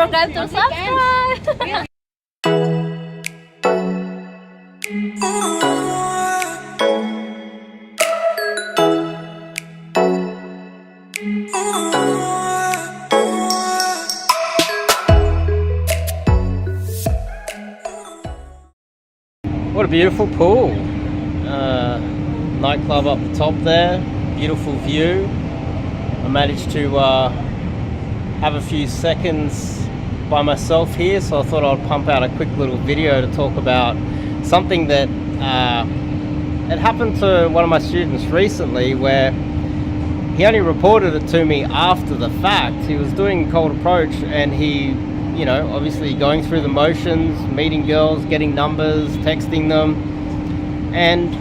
forget to subscribe. What a beautiful pool. Nightclub up the top there, beautiful view. I managed to have a few seconds by myself here, so I thought I'd pump out a quick little video to talk about something that had happened to one of my students recently, where he only reported it to me after the fact. He was doing cold approach and he, you know, obviously going through the motions, meeting girls, getting numbers, texting them. And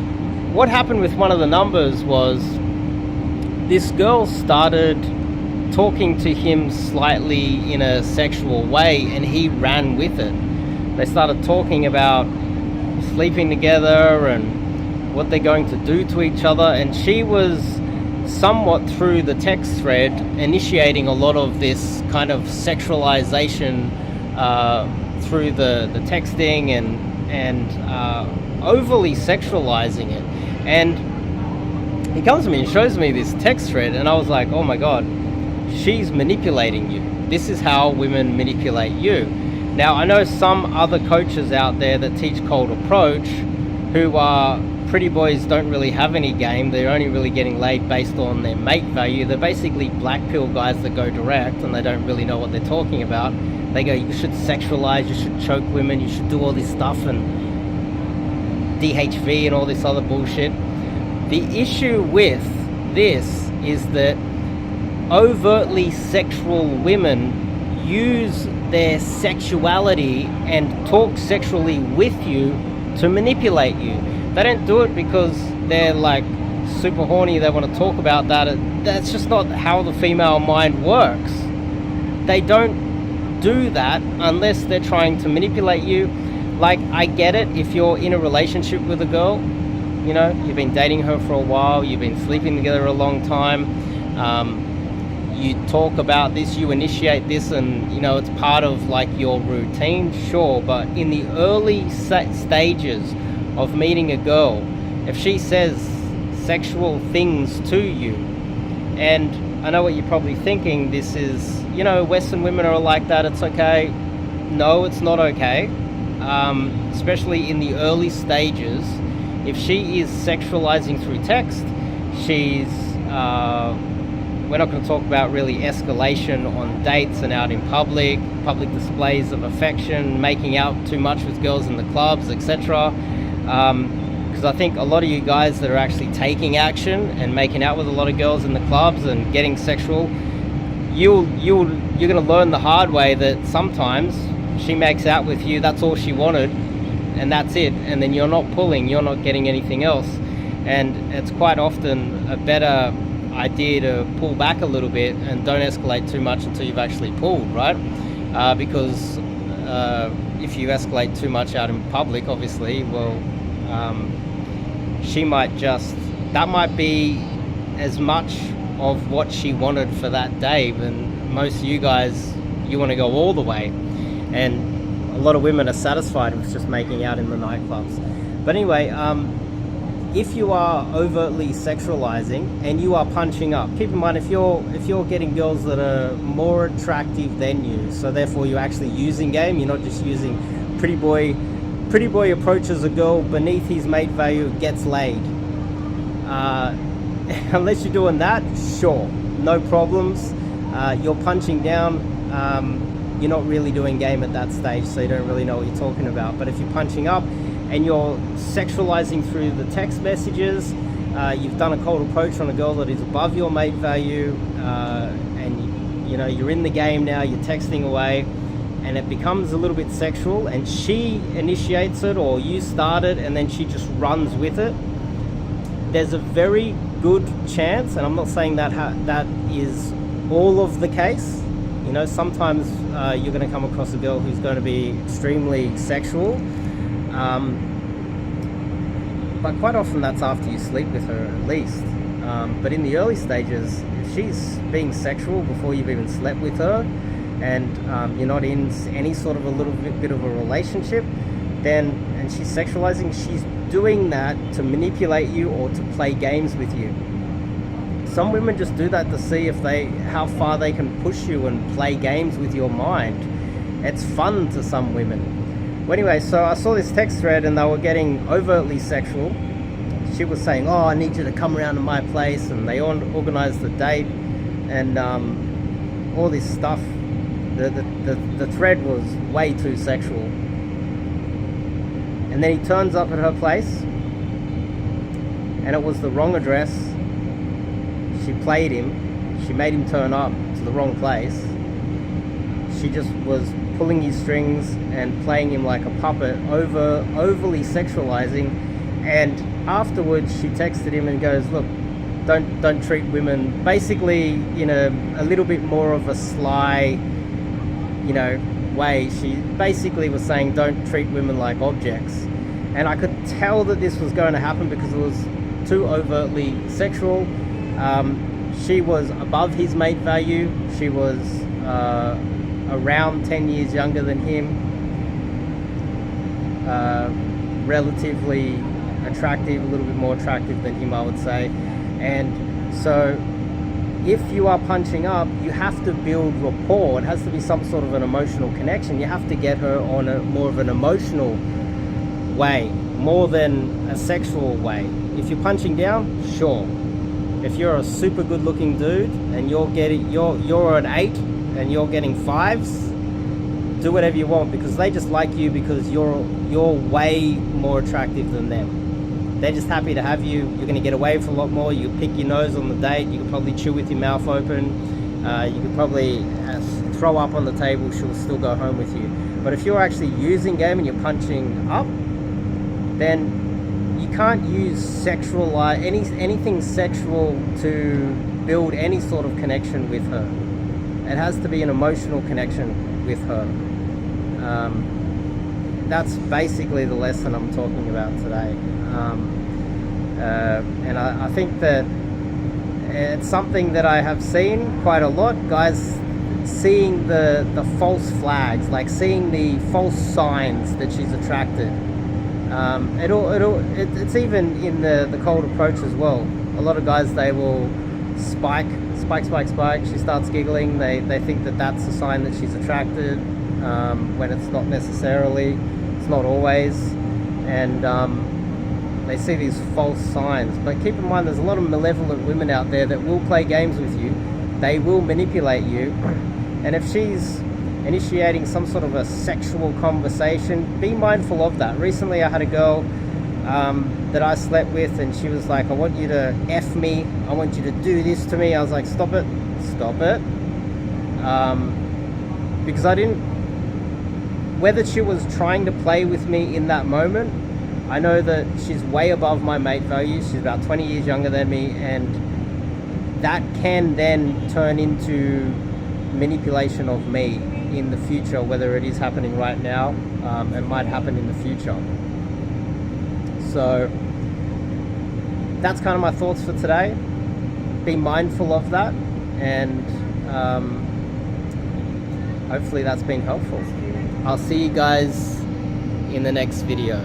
what happened with one of the numbers was this girl started talking to him slightly in a sexual way, and he ran with it. They started talking about sleeping together and what they're going to do to each other, and she was somewhat, through the text thread, initiating a lot of this kind of sexualization through the texting and overly sexualizing it. And he comes to me and shows me this text thread, and I was like, oh my god, she's manipulating you. This is how women manipulate you. Now, I know some other coaches out there that teach cold approach who are pretty boys, don't really have any game. They're only really getting laid based on their mate value. They're basically black pill guys that go direct and they don't really know what they're talking about. They go, you should sexualize, you should choke women, you should do all this stuff and DHV and all this other bullshit. The issue with this is that overtly sexual women use their sexuality and talk sexually with you to manipulate you. They don't do it because they're like super horny, they want to talk about that. That's just not how the female mind works. They don't do that unless they're trying to manipulate you. Like, I get it if you're in a relationship with a girl, you know, you've been dating her for a while, you've been sleeping together a long time, you talk about this, you initiate this, and you know, it's part of like your routine, sure. But in the early stages of meeting a girl, if she says sexual things to you, and I know what you're probably thinking, this is, you know, Western women are like that, it's okay. No, it's not okay. Especially in the early stages. If she is sexualizing through text, she's we're not going to talk about really escalation on dates and out in public displays of affection, making out too much with girls in the clubs, etc. Because I think a lot of you guys that are actually taking action and making out with a lot of girls in the clubs and getting sexual, you're going to learn the hard way that sometimes she makes out with you, that's all she wanted, and that's it, and then you're not pulling, you're not getting anything else. And it's quite often a better idea to pull back a little bit and don't escalate too much until you've actually pulled, right? Because if you escalate too much out in public, obviously, well, she might just, that might be as much of what she wanted for that day. And most of you guys, you want to go all the way, and a lot of women are satisfied with just making out in the nightclubs. But anyway, if you are overtly sexualizing and you are punching up, keep in mind, if you're getting girls that are more attractive than you, so therefore you're actually using game, you're not just using pretty boy approaches a girl beneath his mate value, gets laid. Unless you're doing that, sure, no problems. You're punching down, you're not really doing game at that stage, so you don't really know what you're talking about. But if you're punching up and you're sexualizing through the text messages, you've done a cold approach on a girl that is above your mate value, and you know, you're in the game now, you're texting away, and it becomes a little bit sexual, and she initiates it or you start it, and then she just runs with it, there's a very good chance, and I'm not saying that that is all of the case. You know, sometimes you're going to come across a girl who's going to be extremely sexual, but quite often that's after you sleep with her at least. But in the early stages, if she's being sexual before you've even slept with her, and you're not in any sort of a little bit of a relationship, then, and she's sexualizing, she's doing that to manipulate you or to play games with you. Some women just do that to see how far they can push you and play games with your mind. It's fun to some women. Well, anyway, so I saw this text thread and they were getting overtly sexual. She was saying, oh, I need you to come around to my place, and they organized the date and all this stuff. The thread was way too sexual. And then he turns up at her place and it was the wrong address. She played him. She made him turn up to the wrong place. She just was pulling his strings and playing him like a puppet, overly sexualizing. And afterwards she texted him and goes, look, don't treat women, basically in a little bit more of a sly, way. She basically was saying, don't treat women like objects. And I could tell that this was going to happen because it was too overtly sexual. She was above his mate value. She was around 10 years younger than him, relatively attractive, a little bit more attractive than him, I would say. And so if you are punching up, you have to build rapport. It has to be some sort of an emotional connection. You have to get her on more of an emotional way, more than a sexual way. If you're punching down, sure. If you're a super good looking dude and you're an 8 and you're getting 5s, do whatever you want, because they just like you because you're way more attractive than them. They're just happy to have you. You're going to get away with a lot more. You pick your nose on the date. You could probably chew with your mouth open. You could probably throw up on the table. She'll still go home with you. But if you're actually using game and you're punching up, then you can't use anything sexual to build any sort of connection with her. It has to be an emotional connection with her. That's basically the lesson I'm talking about today. And I think that it's something that I have seen quite a lot, guys seeing the false flags, like seeing the false signs that she's attracted. It's even in the cold approach as well. A lot of guys, they will spike. She starts giggling. They think that that's a sign that she's attracted, when it's not necessarily. It's not always. And they see these false signs. But keep in mind, there's a lot of malevolent women out there that will play games with you. They will manipulate you. And if she's initiating some sort of a sexual conversation, be mindful of that. Recently I had a girl that I slept with, and she was like, I want you to F me, I want you to do this to me. I was like, stop it. Because I didn't, whether she was trying to play with me in that moment, I know that she's way above my mate value. She's about 20 years younger than me, and that can then turn into manipulation of me in the future, whether it is happening right now, it might happen in the future. So that's kind of my thoughts for today. Be mindful of that, and hopefully that's been helpful. I'll see you guys in the next video.